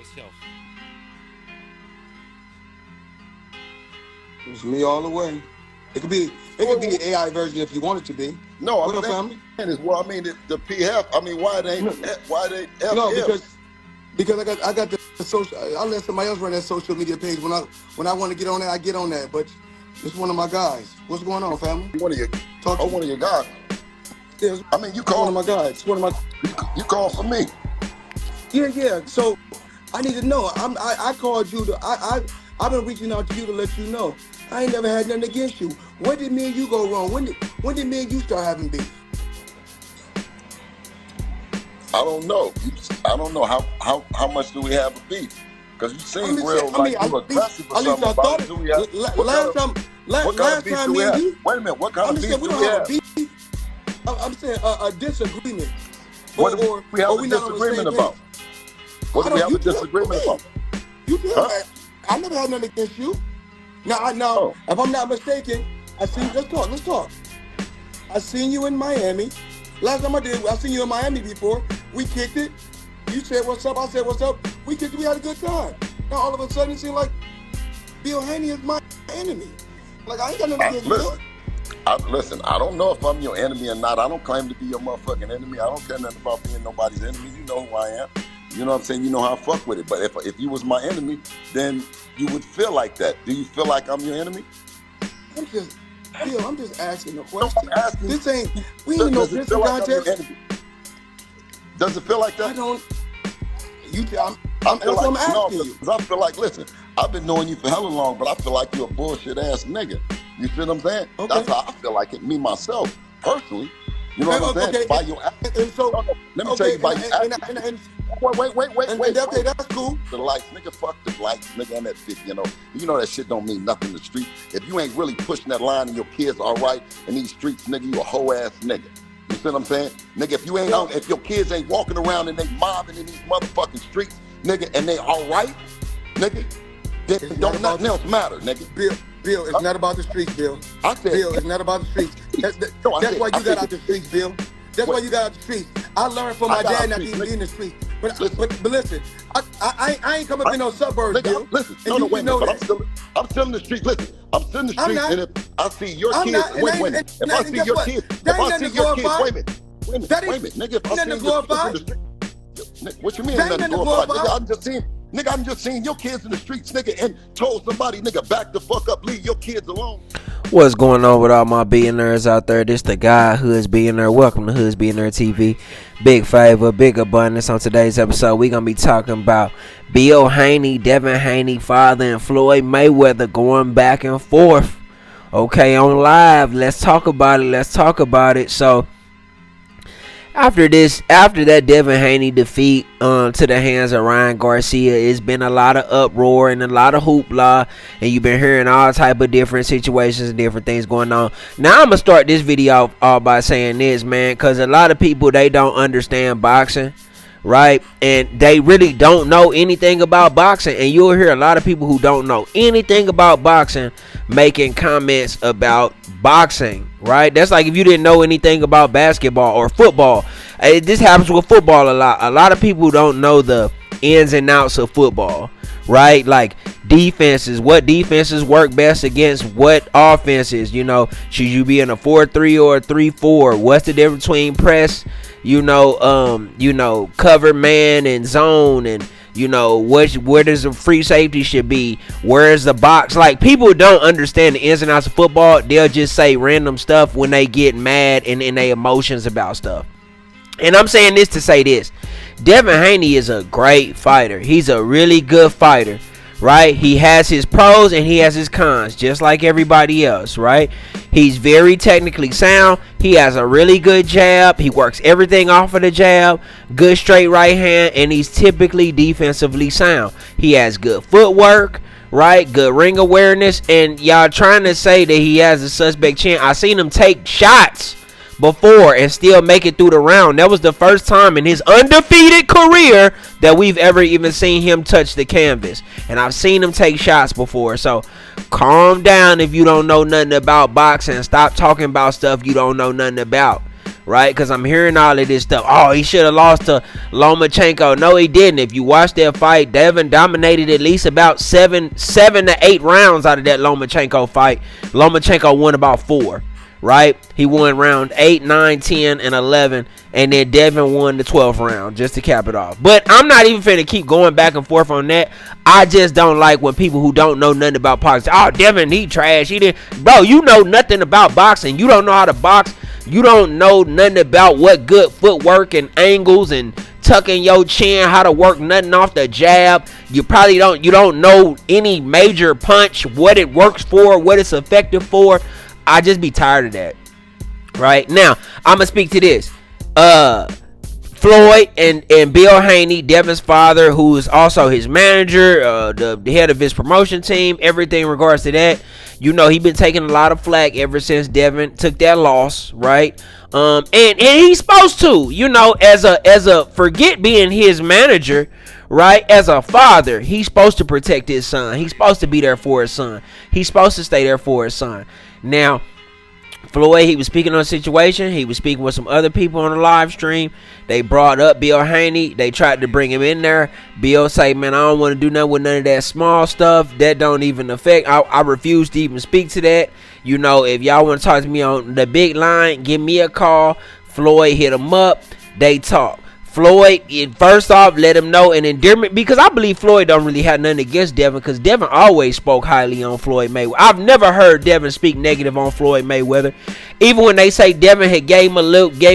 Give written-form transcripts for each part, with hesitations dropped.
yourself? It's me all the way. It could be the AI version if you want it to be. No, What I'm up, family? saying is, well, I mean, the PF. I mean, why they FF? No, because I got the social. I let somebody else run that social media page. When I want to get on that, I get on that. But it's one of my guys. What's going on, family? One of your one of your guys. Yeah, I mean, you call one of my guys. One of my. You call for me. Yeah. So I need to know. I called you to. I've been reaching out to you to let you know. I ain't never had nothing against you. When did me and you go wrong? When did me and you start having beef? I don't know. I don't know how much do we have a beef? Because you seem real you aggressive or something about it. Do we have? What kind of beef do we have? Wait a minute. What kind of beef do we have? I'm saying a disagreement. What do we have a disagreement about? What do we have a disagreement about? You tell me. I never had nothing against you. Now, if I'm not mistaken, let's talk. I seen you in Miami. Last time I seen you in Miami before. We kicked it. You said what's up, I said what's up. We kicked it, we had a good time. Now all of a sudden it seems like Bill Haney is my enemy. Like I ain't got nothing against you. Listen, I don't know if I'm your enemy or not. I don't claim to be your motherfucking enemy. I don't care nothing about being nobody's enemy. You know who I am. You know what I'm saying? You know how I fuck with it. But if you was my enemy, then you would feel like that. Do you feel like I'm your enemy? I'm just asking a question. This ain't, we ain't no pistol contest. Does it feel like that? I don't. I'm asking you. Because I feel like, listen, I've been knowing you for hella long, but I feel like you're a bullshit ass nigga. You see what I'm saying? Okay. That's how I feel like it. Me myself, personally. You know what I'm saying? By your actions. Let me tell you, by your actions. Wait. That's cool. The lights, nigga, fuck the lights, nigga, and that shit, you know that shit don't mean nothing in the street. If you ain't really pushing that line and your kids are right in these streets, nigga, you a hoe ass nigga. You see what I'm saying? Nigga, if your kids ain't walking around and they mobbing in these motherfucking streets, nigga, and they all right, nigga, then don't nothing else matter, nigga. Bill, it's not about the streets, Bill. I said, Bill, it's not about the streets. That's why you got out the streets, Bill. That's why you got out the streets. I learned from my dad not to even be in the streets. But listen, I ain't coming up in no suburbs, Bill. Listen, wait a minute, I'm still in the streets. Listen, I'm still in the streets, and if I see your kids, wait a minute. If I see your kids, wait a minute, nigga, if I see your kids in the streets, what you mean nothing to glorify? Nigga, I'm just seeing your kids in the streets, nigga, and told somebody, nigga, back the fuck up, leave your kids alone. What's going on with all my billionaires out there? This the guy, Hoods Billionaire. Welcome to Hoods Billionaire TV. Big favor, big abundance. On today's episode, we're going to be talking about Bill Haney, Devin Haney, father, and Floyd Mayweather going back and forth. Okay, on live. Let's talk about it. So, after that Devin Haney defeat to the hands of Ryan Garcia, it's been a lot of uproar and a lot of hoopla, and you've been hearing all type of different situations and different things going on. Now I'm gonna start this video off by saying this, man, because a lot of people, they don't understand boxing, right? And they really don't know anything about boxing, and you'll hear a lot of people who don't know anything about boxing making comments about boxing, right? That's like if you didn't know anything about basketball or football. This happens with football a lot. A lot of people don't know the ins and outs of football, right? Like defenses, what defenses work best against what offenses. You know, should you be in a 4-3 or a 3-4? What's the difference between press, cover man and zone, and where does the free safety should be? Where's the box? Like, people don't understand the ins and outs of football. They'll just say random stuff when they get mad and in their emotions about stuff. And I'm saying this to say this. Devin Haney is a great fighter. He's a really good fighter, right? He has his pros and he has his cons, just like everybody else, right? He's very technically sound. He has a really good jab. He works everything off of the jab. Good straight right hand. And he's typically defensively sound. He has good footwork, right? Good ring awareness. And y'all trying to say that he has a suspect chin. I seen him take shots before and still make it through the round. That was the first time in his undefeated career that we've ever even seen him touch the canvas. And I've seen him take shots before. So calm down if you don't know nothing about boxing. Stop talking about stuff you don't know nothing about. right? Because I'm hearing all of this stuff. Oh, he should have lost to Lomachenko. No, he didn't. If you watch that fight, Devin dominated at least about seven to 8 rounds out of that Lomachenko fight. Lomachenko won about 4. Right? He won round 8, 9, 10, and 11. And then Devin won the 12th round just to cap it off. But I'm not even finna keep going back and forth on that. I just don't like when people who don't know nothing about boxing. Oh, Devin, he trash. He didn't. Bro, you know nothing about boxing. You don't know how to box. You don't know nothing about what good footwork and angles and tucking your chin, how to work nothing off the jab. You probably don't know any major punch, what it works for, what it's effective for. I just be tired of that. Right now, I'm gonna speak to this. Floyd and Bill Haney, Devin's father, who is also his manager, the head of his promotion team, everything in regards to that. You know, he been taking a lot of flack ever since Devin took that loss, right? And he's supposed to, you know, as a forget being his manager, right? As a father, he's supposed to protect his son. He's supposed to be there for his son. He's supposed to stay there for his son. Now, Floyd, he was speaking on a situation. He was speaking with some other people on the live stream. They brought up Bill Haney. They tried to bring him in there. Bill say, man, I don't want to do nothing with none of that small stuff. That don't even affect. I refuse to even speak to that. You know, if y'all want to talk to me on the big line, give me a call. Floyd hit him up. They talk. Floyd, first off, let him know an endearment, because I believe Floyd don't really have nothing against Devin, because Devin always spoke highly on Floyd Mayweather. I've never heard Devin speak negative on Floyd Mayweather. Even when they say Devin had gave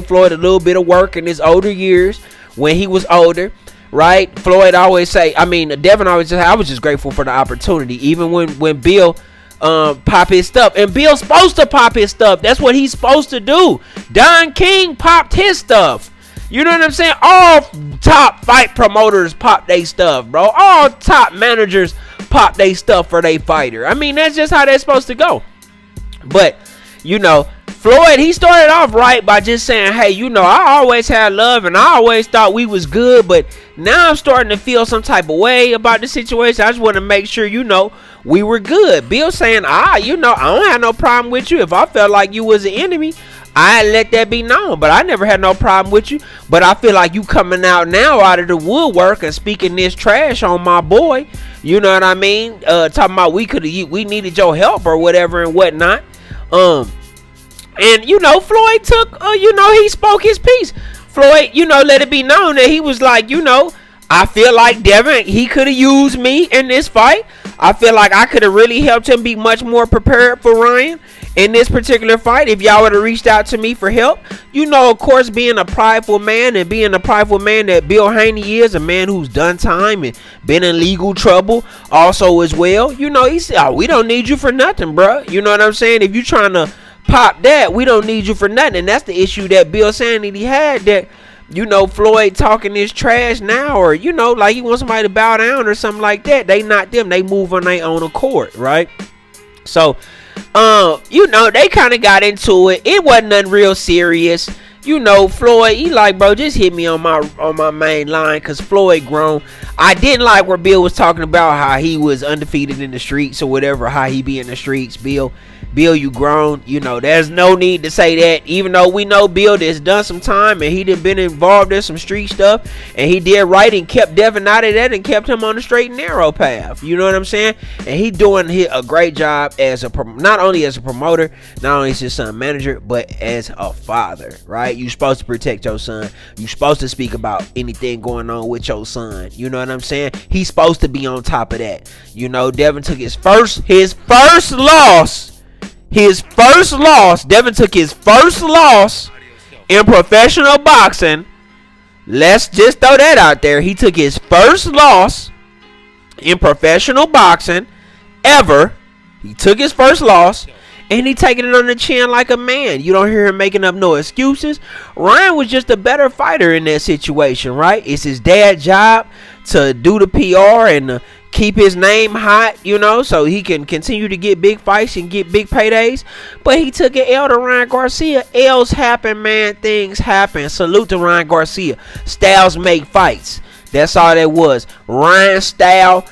Floyd a little bit of work in his older years, when he was older, right? Floyd always say, Devin always say, I was just grateful for the opportunity. Even when Bill pop his stuff, and Bill's supposed to pop his stuff. That's what he's supposed to do. Don King popped his stuff. You know what I'm saying? All top fight promoters pop they stuff, bro. All top managers pop they stuff for they fighter. I mean, that's just how that's supposed to go. But, you know, Floyd, he started off right by just saying, hey, you know, I always had love and I always thought we was good, but now I'm starting to feel some type of way about the situation. I just want to make sure, you know, we were good. Bill saying, you know, I don't have no problem with you. If I felt like you was an enemy, I let that be known, but I never had no problem with you. But I feel like you coming out now out of the woodwork and speaking this trash on my boy. You know what I mean? Talking about we needed your help or whatever and whatnot. And you know, Floyd took, you know, he spoke his piece. Floyd, you know, let it be known that he was like, you know, I feel like Devin, he could have used me in this fight. I feel like I could have really helped him be much more prepared for Ryan in this particular fight if y'all would have reached out to me for help. You know, of course, being a prideful man and being a prideful man that Bill Haney is, a man who's done time and been in legal trouble also as well. You know, he said, we don't need you for nothing, bro. You know what I'm saying? If you trying to pop that, we don't need you for nothing. And that's the issue that Bill saying that he had, that, you know, Floyd talking this trash now, or, you know, like he wants somebody to bow down or something like that. They not them. They move on their own accord, right? So, you know, they kind of got into it. It wasn't nothing real serious. You know, Floyd, he like, bro, just hit me on my main line, because Floyd grown. I didn't like where Bill was talking about how he was undefeated in the streets or whatever, how he be in the streets. Bill, you grown. You know, there's no need to say that, even though we know Bill has done some time and he done been involved in some street stuff, and he did right and kept Devin out of that and kept him on the straight and narrow path. You know what I'm saying? And he doing a great job as not only as a promoter, not only as his son manager, but as a father, right? You supposed to protect your son. You supposed to speak about anything going on with your son. You know what I'm saying? He's supposed to be on top of that. You know, Devin took his first loss. Devin took his first loss in professional boxing. Let's just throw that out there. He took his first loss in professional boxing ever. He took his first loss, and he taking it on the chin like a man. You don't hear him making up no excuses. Ryan was just a better fighter in that situation, right? It's his dad's job to do the PR and keep his name hot, you know, so he can continue to get big fights and get big paydays. But he took an L to Ryan Garcia. L's happen, man. Things happen. Salute to Ryan Garcia. Styles make fights. That's all that was. Ryan's style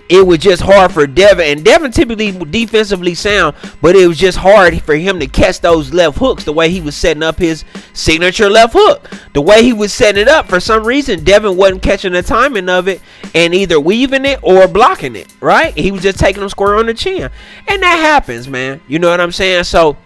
it was just hard for Devin. And Devin typically defensively sound, but it was just hard for him to catch those left hooks the way he was setting up his signature left hook. The way he was setting it up, for some reason, Devin wasn't catching the timing of it and either weaving it or blocking it, right? He was just taking them square on the chin. And that happens, man. You know what I'm saying? So,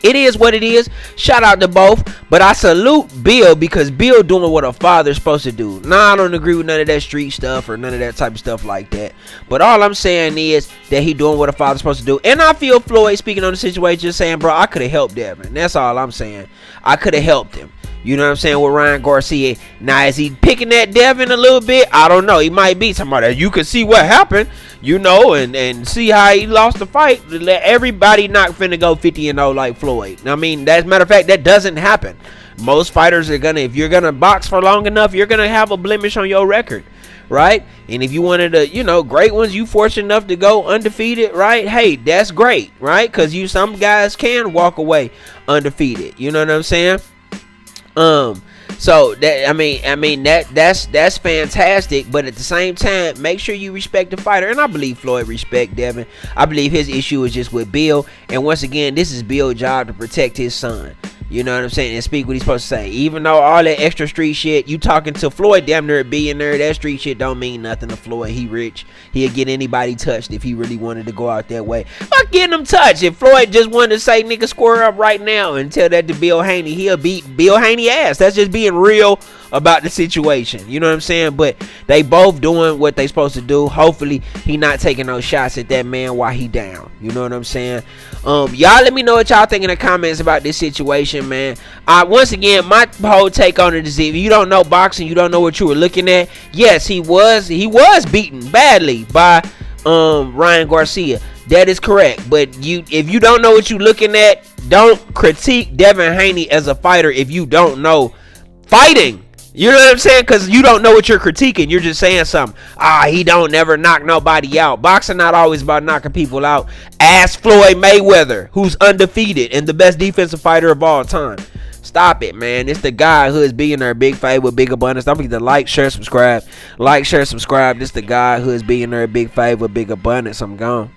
it is what it is. Shout out to both. But I salute Bill because Bill doing what a father's supposed to do. Nah, I don't agree with none of that street stuff or none of that type of stuff like that. But all I'm saying is that he doing what a father's supposed to do. And I feel Floyd speaking on the situation just saying, bro, I could have helped Devin. That's all I'm saying. I could have helped him. You know what I'm saying, with Ryan Garcia. Now, is he picking at Devin a little bit? I don't know. He might be somebody. You can see what happened, you know, and see how he lost the fight. Everybody not finna go 50-0 like Floyd. I mean, as a matter of fact, that doesn't happen. Most fighters are gonna, if you're gonna box for long enough, you're gonna have a blemish on your record, right? And if you wanted to, you know, great ones, you fortunate enough to go undefeated, right? Hey, that's great, right? Because some guys can walk away undefeated. You know what I'm saying? So that I mean that's fantastic, but at the same time, make sure you respect the fighter. And I believe Floyd respect Devin. I believe his issue is just with Bill. And once again, this is Bill's job to protect his son. You know what I'm saying? And speak what he's supposed to say. Even though all that extra street shit, you talking to Floyd, damn near a billionaire, that street shit don't mean nothing to Floyd. He rich. He'll get anybody touched if he really wanted to go out that way. Fuck getting him touched. If Floyd just wanted to say, nigga, square up right now and tell that to Bill Haney, he'll beat Bill Haney ass. That's just being real about the situation. You know what I'm saying? But they both doing what they supposed to do. Hopefully, he not taking no shots at that man while he down. You know what I'm saying? Y'all let me know what y'all think in the comments about this situation, man. Once again, my whole take on it is, if you don't know boxing, you don't know what you were looking at. Yes, he was beaten badly by Ryan Garcia. That is correct. But if you don't know what you're looking at, don't critique Devin Haney as a fighter if you don't know fighting. You know what I'm saying? Because you don't know what you're critiquing. You're just saying something. He don't never knock nobody out. Boxing not always about knocking people out. Ask Floyd Mayweather, who's undefeated and the best defensive fighter of all time. Stop it, man. It's the guy who is billionaire, big fave with big abundance. Don't forget to like, share, subscribe. Like, share, subscribe. This the guy who is billionaire, big fave with big abundance. I'm gone.